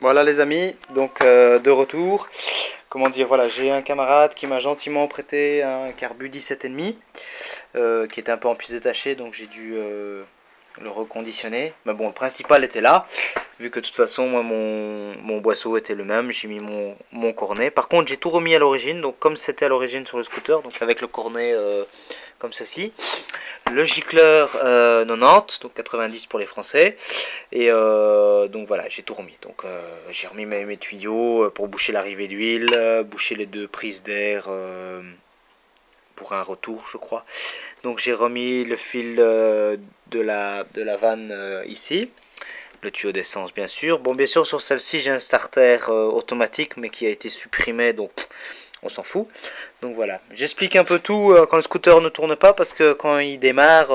Voilà les amis, donc de retour. Comment dire, voilà, j'ai un camarade qui m'a gentiment prêté un carbu 17,5 qui était un peu en pièces détachées, donc j'ai dû le reconditionner. Mais bon, le principal était là, vu que de toute façon, moi, mon boisseau était le même, j'ai mis mon cornet. Par contre, j'ai tout remis à l'origine, donc comme c'était à l'origine sur le scooter, donc avec le cornet comme ceci. Le gicleur 90, donc 90 pour les Français. Et donc voilà, j'ai tout remis. Donc j'ai remis mes tuyaux pour boucher l'arrivée d'huile, boucher les deux prises d'air pour un retour, je crois. Donc j'ai remis le fil de la vanne ici. Le tuyau d'essence bien sûr. Bon, bien sûr sur celle-ci j'ai un starter automatique mais qui a été supprimé, donc on s'en fout. Donc voilà, j'explique un peu tout quand le scooter ne tourne pas, parce que quand il démarre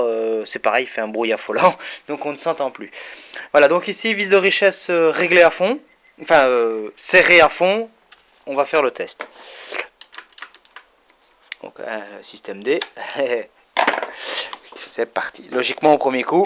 c'est pareil, il fait un bruit affolant, donc on ne s'entend plus. Voilà, donc ici vis de richesse réglée à fond, enfin serré à fond. On va faire le test. Donc système D. C'est parti. Logiquement au premier coup.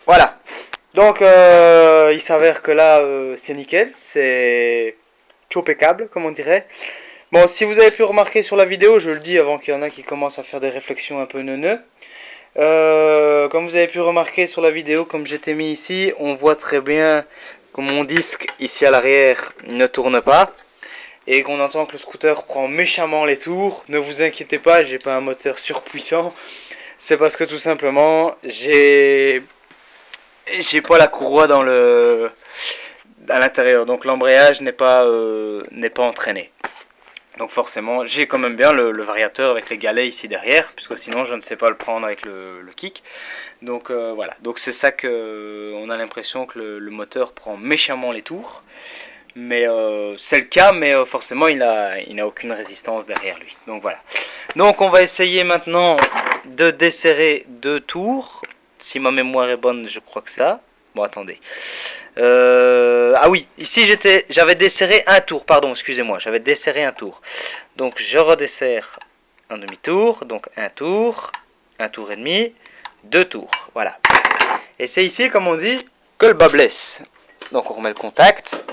Voilà. Donc il s'avère que là c'est nickel, c'est impeccable comme on dirait. Bon, si vous avez pu remarquer sur la vidéo, je le dis avant qu'il y en a qui commencent à faire des réflexions un peu neuneux. Comme vous avez pu remarquer sur la vidéo, comme j'étais mis ici, on voit très bien que mon disque ici à l'arrière ne tourne pas et qu'on entend que le scooter prend méchamment les tours. Ne vous inquiétez pas, j'ai pas un moteur surpuissant. C'est parce que tout simplement j'ai pas la courroie dans à l'intérieur, donc l'embrayage n'est pas entraîné. Donc forcément, j'ai quand même bien le variateur avec les galets ici derrière, puisque sinon je ne sais pas le prendre avec le kick. Donc voilà, donc c'est ça que on a l'impression que le moteur prend méchamment les tours. Mais c'est le cas, mais forcément il n'a aucune résistance derrière lui. Donc voilà. Donc on va essayer maintenant de desserrer 2 tours. Si ma mémoire est bonne, je crois que c'est ça. Bon, attendez. Ah oui, ici j'avais desserré un tour, pardon, excusez-moi, j'avais desserré un tour. Donc je redesserre un demi-tour, donc un tour et demi, 2 tours, voilà. Et c'est ici, comme on dit, que le bas blesse. Donc on remet le contact.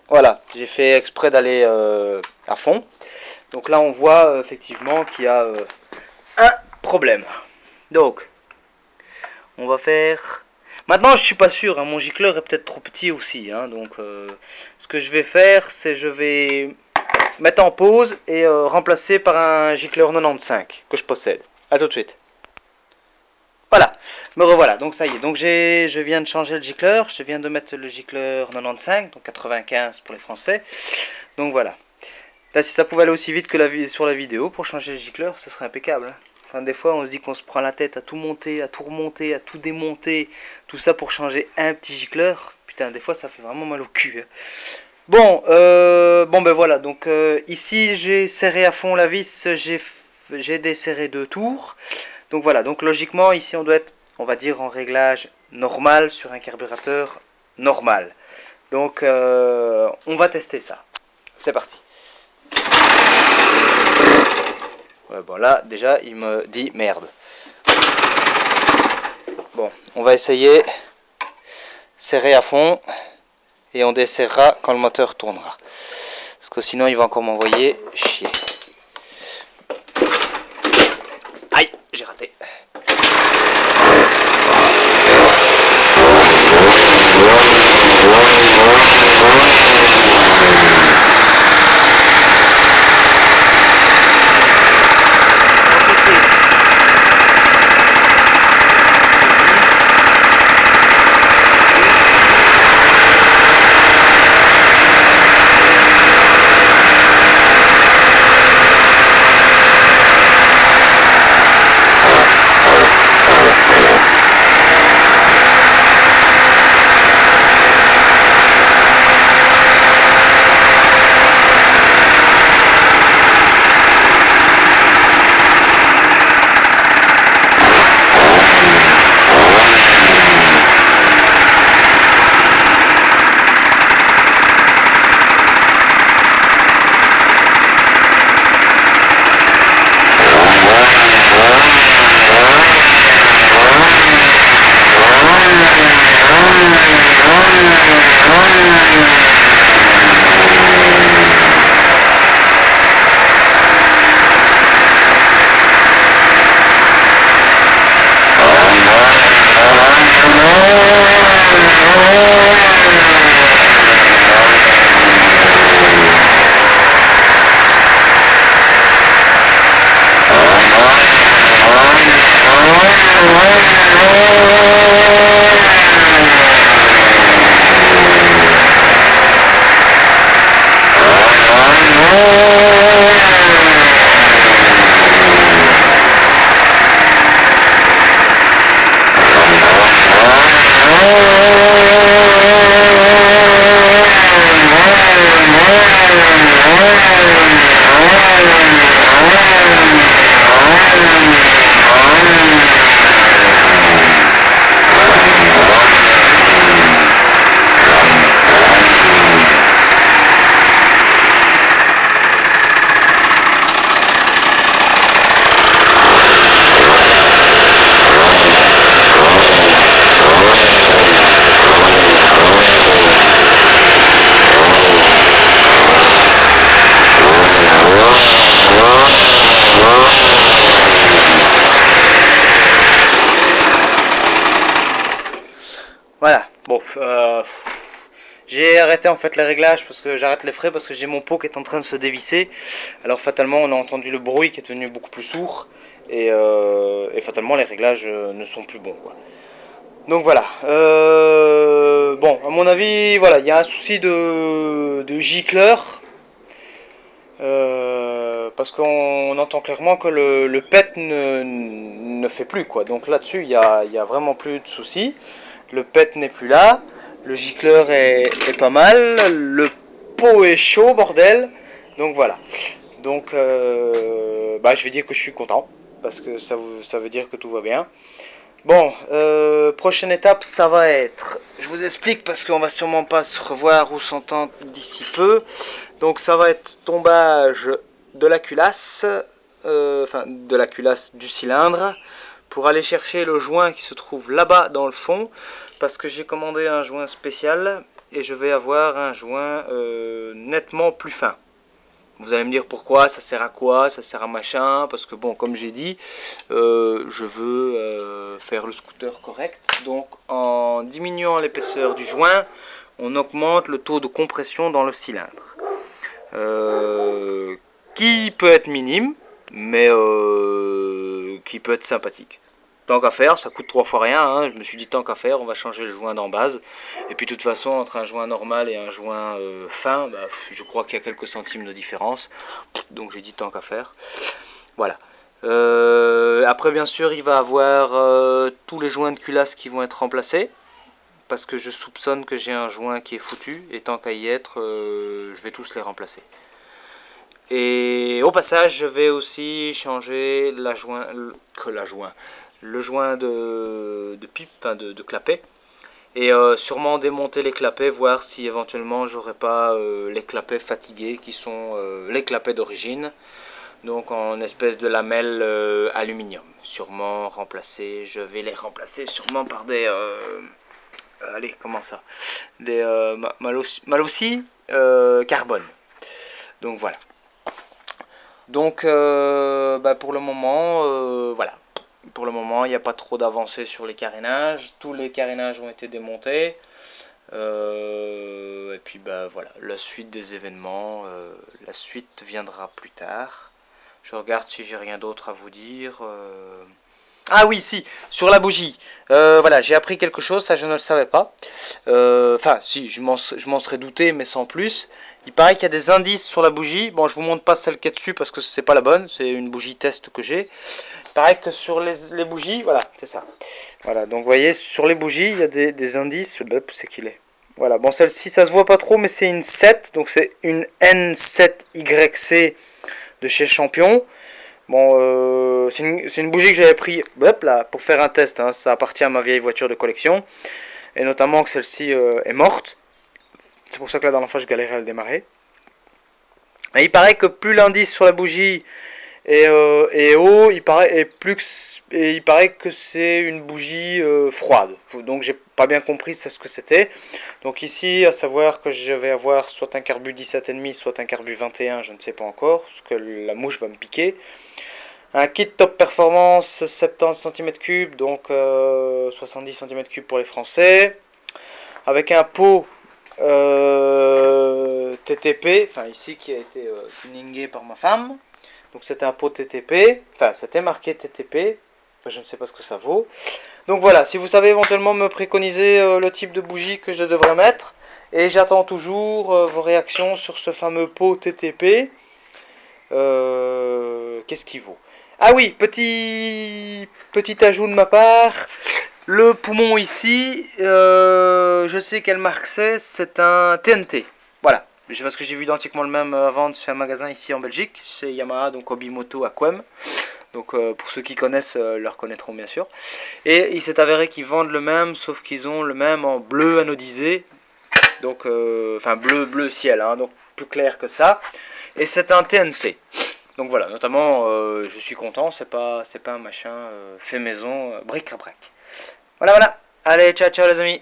Voilà, j'ai fait exprès d'aller à fond. Donc là on voit effectivement qu'il y a un problème. Donc on va faire... Maintenant je suis pas sûr, hein, mon gicleur est peut-être trop petit aussi. Hein, donc ce que je vais faire, c'est je vais mettre en pause et remplacer par un gicleur 95 que je possède. A tout de suite. Voilà, me revoilà, donc ça y est, donc je viens de changer le gicleur, je viens de mettre le gicleur 95, donc 95 pour les Français, donc voilà. Là, si ça pouvait aller aussi vite que sur la vidéo pour changer le gicleur, ce serait impeccable. Hein. Enfin, des fois, on se dit qu'on se prend la tête à tout monter, à tout remonter, à tout démonter, tout ça pour changer un petit gicleur. Putain, des fois, ça fait vraiment mal au cul. Hein. Bon, ben voilà, donc ici, j'ai serré à fond la vis, j'ai desserré 2 tours. Donc voilà, donc logiquement ici on doit être, on va dire, en réglage normal sur un carburateur normal. Donc on va tester ça. C'est parti. Ouais, bon là déjà il me dit merde. Bon, on va essayer serrer à fond et on desserrera quand le moteur tournera. Parce que sinon il va encore m'envoyer chier. Aïe, j'ai raté. Voilà, bon, j'ai arrêté en fait les réglages parce que j'arrête les frais parce que j'ai mon pot qui est en train de se dévisser. Alors fatalement on a entendu le bruit qui est devenu beaucoup plus sourd et fatalement les réglages ne sont plus bons quoi. Donc voilà, bon à mon avis voilà il y a un souci de gicleur parce qu'on entend clairement que le PET ne fait plus quoi. Donc là-dessus il y a vraiment plus de soucis. Le PET n'est plus là, le gicleur est pas mal, le pot est chaud bordel. Donc voilà. Donc bah, je vais dire que je suis content parce que ça veut dire que tout va bien. Bon, prochaine étape, ça va être, je vous explique parce qu'on va sûrement pas se revoir ou s'entendre d'ici peu. Donc ça va être tombage de la culasse, enfin de la culasse du cylindre, pour aller chercher le joint qui se trouve là-bas dans le fond, parce que j'ai commandé un joint spécial et je vais avoir un joint nettement plus fin. Vous allez me dire pourquoi, ça sert à quoi, ça sert à machin, parce que bon, comme j'ai dit, je veux faire le scooter correct. Donc en diminuant l'épaisseur du joint, on augmente le taux de compression dans le cylindre. Qui peut être minime, mais qui peut être sympathique. Tant qu'à faire, ça coûte 3 fois rien, hein. Je me suis dit tant qu'à faire, on va changer le joint d'en base. Et puis de toute façon, entre un joint normal et un joint fin, bah, je crois qu'il y a quelques centimes de différence. Donc j'ai dit tant qu'à faire. Voilà. Après bien sûr, il va avoir tous les joints de culasse qui vont être remplacés. Parce que je soupçonne que j'ai un joint qui est foutu. Et tant qu'à y être, je vais tous les remplacer. Et au passage, je vais aussi changer le joint de pipe, enfin de clapet. Et sûrement démonter les clapets, voir si éventuellement j'aurais pas les clapets fatigués qui sont les clapets d'origine. Donc en espèce de lamelles aluminium. Sûrement remplacer, je vais les remplacer sûrement par des... allez, comment ça? Des Malossi carbone. Donc voilà. Donc bah pour le moment, voilà. Pour le moment, il n'y a pas trop d'avancée sur les carénages. Tous les carénages ont été démontés. Et puis bah voilà, la suite des événements, la suite viendra plus tard. Je regarde si j'ai rien d'autre à vous dire. Ah oui, si, sur la bougie. Voilà, j'ai appris quelque chose, ça je ne le savais pas. Enfin, si, je m'en serais douté, mais sans plus. Il paraît qu'il y a des indices sur la bougie. Bon, je vous montre pas celle qui est dessus parce que c'est pas la bonne. C'est une bougie test que j'ai. Il paraît que sur les bougies, voilà, c'est ça. Voilà, donc vous voyez, sur les bougies, il y a des indices. C'est qu'il est. Voilà, bon, celle-ci, ça se voit pas trop, mais c'est une 7. Donc c'est une N7YC de chez Champion. Bon, c'est une bougie que j'avais pris là, pour faire un test. Hein. Ça appartient à ma vieille voiture de collection. Et notamment que celle-ci est morte. C'est pour ça que la dernière fois je galérais à le démarrer. Et il paraît que plus l'indice sur la bougie est haut, il paraît que c'est une bougie froide. Donc j'ai pas bien compris ce que c'était. Donc ici, à savoir que je vais avoir soit un carbu 17,5, soit un carbu 21, je ne sais pas encore, parce que la mouche va me piquer. Un kit top performance 70 cm3, donc 70 cm3 pour les Français. Avec un pot TTP, enfin ici qui a été tuningé par ma femme. Donc c'était un pot TTP, enfin c'était marqué TTP, je ne sais pas ce que ça vaut. Donc voilà, si vous savez éventuellement me préconiser le type de bougie que je devrais mettre. Et j'attends toujours vos réactions sur ce fameux pot TTP. Qu'est-ce qu'il vaut? Ah oui, petit ajout de ma part. Le poumon ici, je sais quelle marque c'est un TNT. Voilà, parce que j'ai vu identiquement le même à vendre chez un magasin ici en Belgique, c'est Yamaha, donc Obimoto Aquem. Donc pour ceux qui connaissent, le reconnaîtront bien sûr. Et il s'est avéré qu'ils vendent le même, sauf qu'ils ont le même en bleu anodisé. Donc, enfin bleu ciel, hein, donc plus clair que ça. Et c'est un TNT. Donc voilà, notamment, je suis content, c'est pas un machin fait maison, bric à brac. Voilà, voilà. Allez, ciao, ciao les amis.